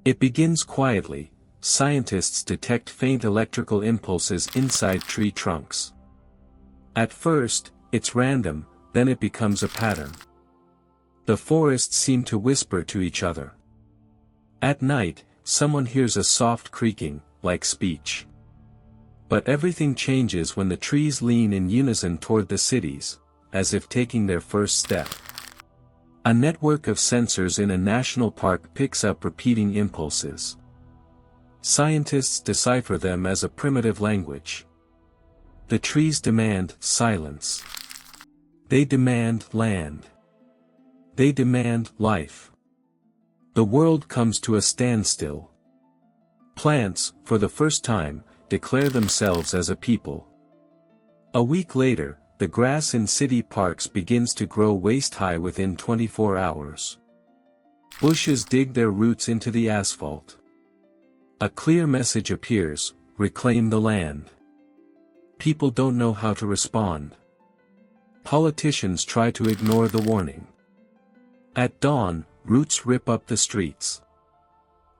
It begins quietly. Scientists detect faint electrical impulses inside tree trunks. At first, it's random, then it becomes a pattern. The forests seem to whisper to each other. At night, someone hears a soft creaking, like speech. But everything changes when the trees lean in unison toward the cities, as if taking their first step. A network of sensors in a national park picks up repeating impulses. Scientists decipher them as a primitive language. The trees demand silence. They demand land. They demand life. The world comes to a standstill. Plants, for the first time, declare themselves as a people. A week later, the grass in city parks begins to grow waist-high within 24 hours. Bushes dig their roots into the asphalt. A clear message appears: reclaim the land. People don't know how to respond. Politicians try to ignore the warning. At dawn, roots rip up the streets.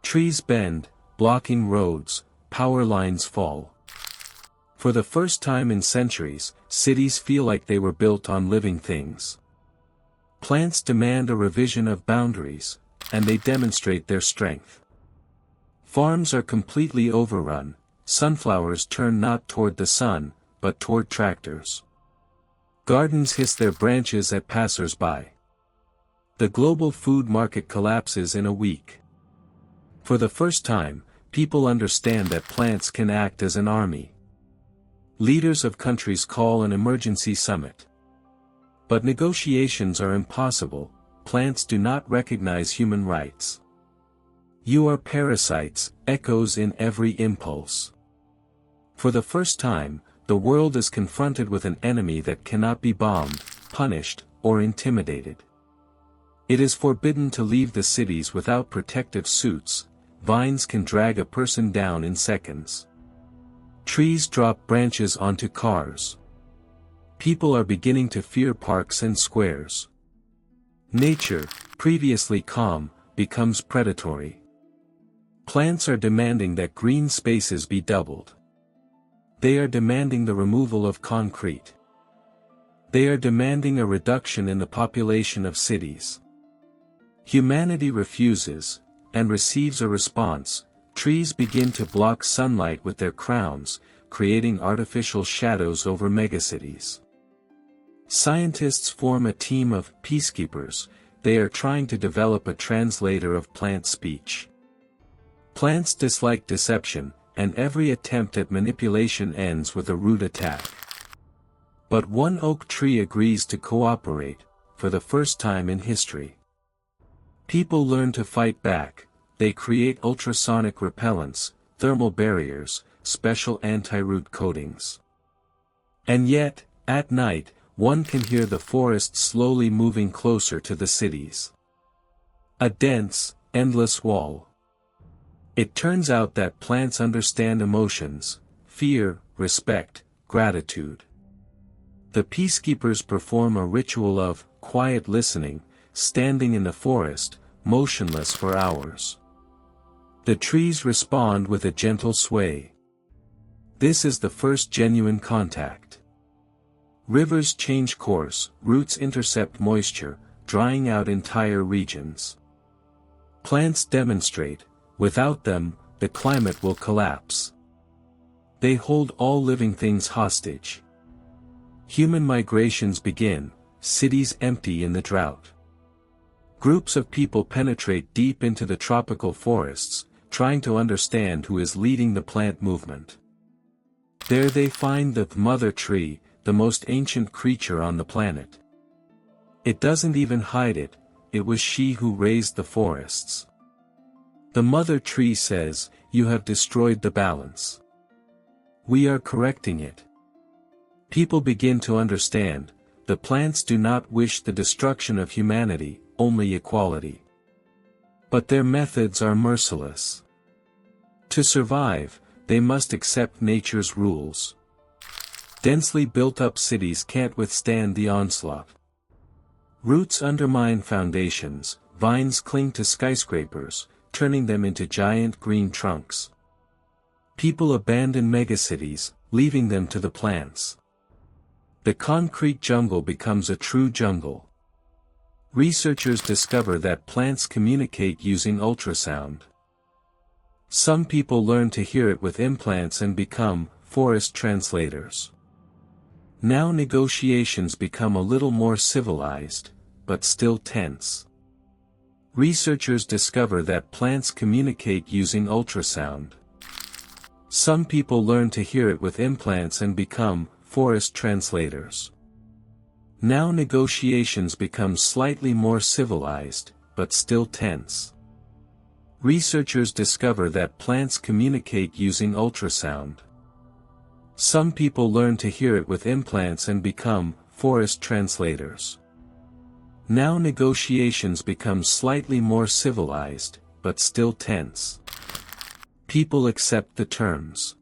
Trees bend, blocking roads, power lines fall. For the first time in centuries, cities feel like they were built on living things. Plants demand a revision of boundaries, and they demonstrate their strength. Farms are completely overrun. Sunflowers turn not toward the sun, but toward tractors. Gardens hiss their branches at passers-by. The global food market collapses in a week. For the first time, people understand that plants can act as an army. Leaders of countries call an emergency summit. But negotiations are impossible. Plants do not recognize human rights. You are parasites, echoes in every impulse. For the first time, the world is confronted with an enemy that cannot be bombed, punished, or intimidated. It is forbidden to leave the cities without protective suits. Vines can drag a person down in seconds. Trees drop branches onto cars. People are beginning to fear parks and squares. Nature, previously calm, becomes predatory. Plants are demanding that green spaces be doubled. They are demanding the removal of concrete. They are demanding a reduction in the population of cities. Humanity refuses, and receives a response. Trees begin to block sunlight with their crowns, creating artificial shadows over megacities. Scientists form a team of peacekeepers. They are trying to develop a translator of plant speech. Plants dislike deception, and every attempt at manipulation ends with a rude attack. But one oak tree agrees to cooperate, for the first time in history. People learn to fight back. They create ultrasonic repellents, thermal barriers, special anti-root coatings. And yet, at night, one can hear the forest slowly moving closer to the cities. A dense, endless wall. It turns out that plants understand emotions: fear, respect, gratitude. The peacekeepers perform a ritual of quiet listening, standing in the forest, motionless for hours. The trees respond with a gentle sway. This is the first genuine contact. Rivers change course, roots intercept moisture, drying out entire regions. Plants demonstrate: without them, the climate will collapse. They hold all living things hostage. Human migrations begin, cities empty in the drought. Groups of people penetrate deep into the tropical forests, trying to understand who is leading the plant movement. There they find the mother tree, the most ancient creature on the planet. It doesn't even hide it. It was she who raised the forests. The mother tree says, "You have destroyed the balance. We are correcting it." People begin to understand. The plants do not wish the destruction of humanity, only equality. But their methods are merciless. To survive, they must accept nature's rules. Densely built-up cities can't withstand the onslaught. Roots undermine foundations, vines cling to skyscrapers, turning them into giant green trunks. People abandon megacities, leaving them to the plants. The concrete jungle becomes a true jungle. Researchers discover that plants communicate using ultrasound. Some people learn to hear it with implants and become forest translators. Now negotiations become a little more civilized, but still tense. Researchers discover that plants communicate using ultrasound. Some people learn to hear it with implants and become forest translators. Now negotiations become slightly more civilized, but still tense. Researchers discover that plants communicate using ultrasound. Some people learn to hear it with implants and become forest translators. Now negotiations become slightly more civilized, but still tense. People accept the terms.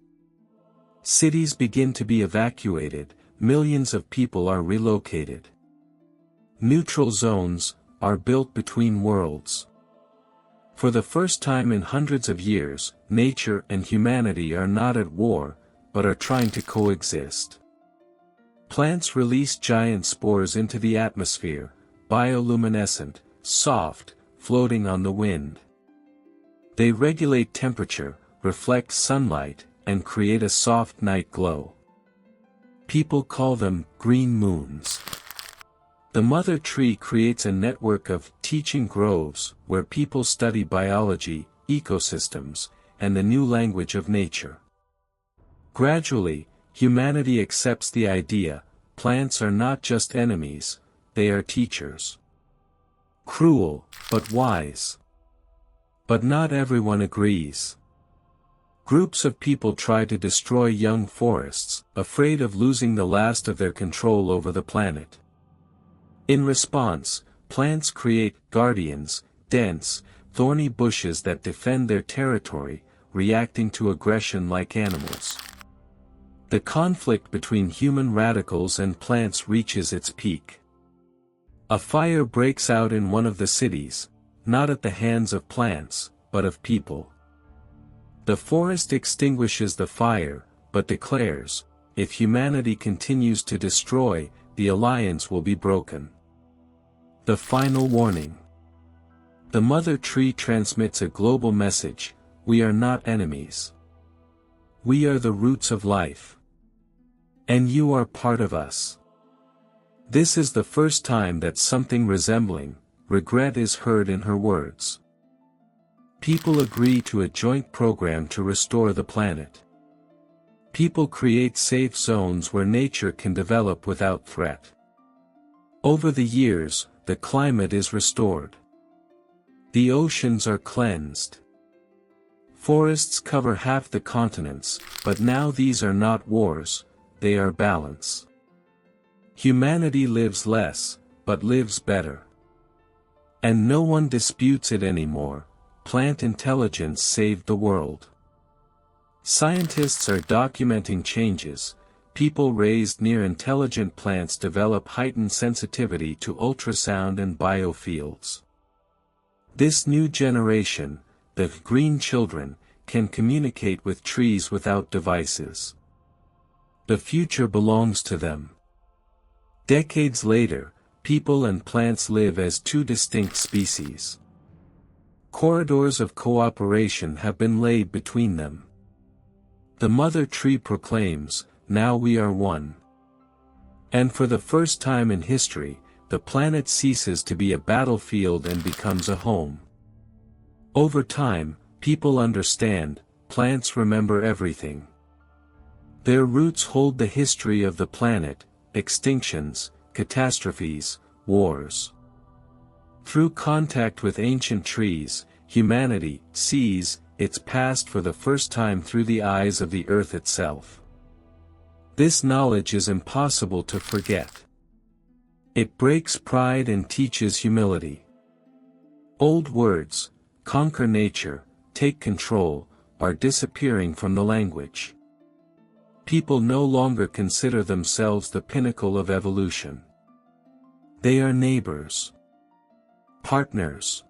Cities begin to be evacuated, millions of people are relocated. Neutral zones are built between worlds. For the first time in hundreds of years, nature and humanity are not at war, but are trying to coexist. Plants release giant spores into the atmosphere, bioluminescent, soft, floating on the wind. They regulate temperature, reflect sunlight, and create a soft night glow. People call them green moons. The mother tree creates a network of teaching groves where people study biology, ecosystems, and the new language of nature. Gradually, humanity accepts the idea, plants are not just enemies, they are teachers. Cruel, but wise. But not everyone agrees. Groups of people try to destroy young forests, afraid of losing the last of their control over the planet. In response, plants create guardians, dense, thorny bushes that defend their territory, reacting to aggression like animals. The conflict between human radicals and plants reaches its peak. A fire breaks out in one of the cities, not at the hands of plants, but of people. The forest extinguishes the fire, but declares, if humanity continues to destroy, the alliance will be broken. The final warning. The mother tree transmits a global message, we are not enemies. We are the roots of life. And you are part of us. This is the first time that something resembling regret is heard in her words. People agree to a joint program to restore the planet. People create safe zones where nature can develop without threat. Over the years, the climate is restored. The oceans are cleansed. Forests cover half the continents, but now these are not wars, they are balance. Humanity lives less, but lives better. And no one disputes it anymore. Plant intelligence saved the world. Scientists are documenting changes. People raised near intelligent plants develop heightened sensitivity to ultrasound and biofields. This new generation, the green children, can communicate with trees without devices. The future belongs to them. Decades later, people and plants live as two distinct species. Corridors of cooperation have been laid between them. The mother tree proclaims, now we are one. And for the first time in history, the planet ceases to be a battlefield and becomes a home. Over time, people understand, plants remember everything. Their roots hold the history of the planet, extinctions, catastrophes, wars. Through contact with ancient trees, humanity sees its past for the first time through the eyes of the earth itself. This knowledge is impossible to forget. It breaks pride and teaches humility. Old words, conquer nature, take control, are disappearing from the language. People no longer consider themselves the pinnacle of evolution. They are neighbors. Partners.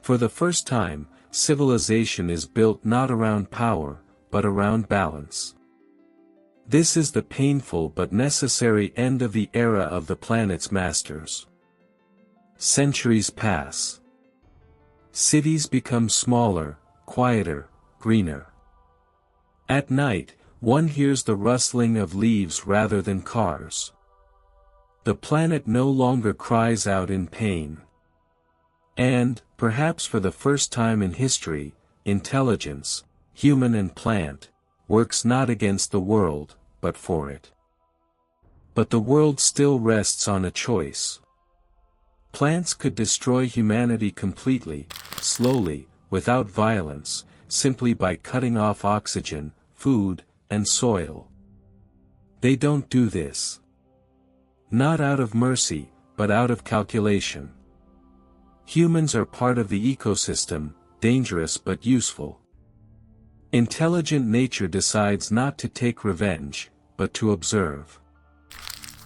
For the first time, civilization is built not around power, but around balance. This is the painful but necessary end of the era of the planet's masters. Centuries pass. Cities become smaller, quieter, greener. At night, one hears the rustling of leaves rather than cars. The planet no longer cries out in pain. And, perhaps for the first time in history, intelligence, human and plant, works not against the world, but for it. But the world still rests on a choice. Plants could destroy humanity completely, slowly, without violence, simply by cutting off oxygen, food, and soil. They don't do this. Not out of mercy, but out of calculation. Humans are part of the ecosystem, dangerous but useful. Intelligent nature decides not to take revenge, but to observe.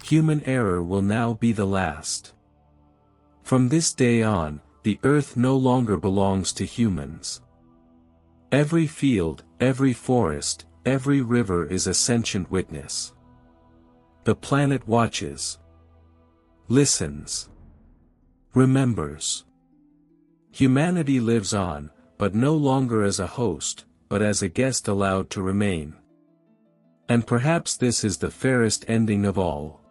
Human error will now be the last. From this day on, the earth no longer belongs to humans. Every field, every forest, every river is a sentient witness. The planet watches, listens, remembers. Humanity lives on, but no longer as a host, but as a guest allowed to remain. And perhaps this is the fairest ending of all.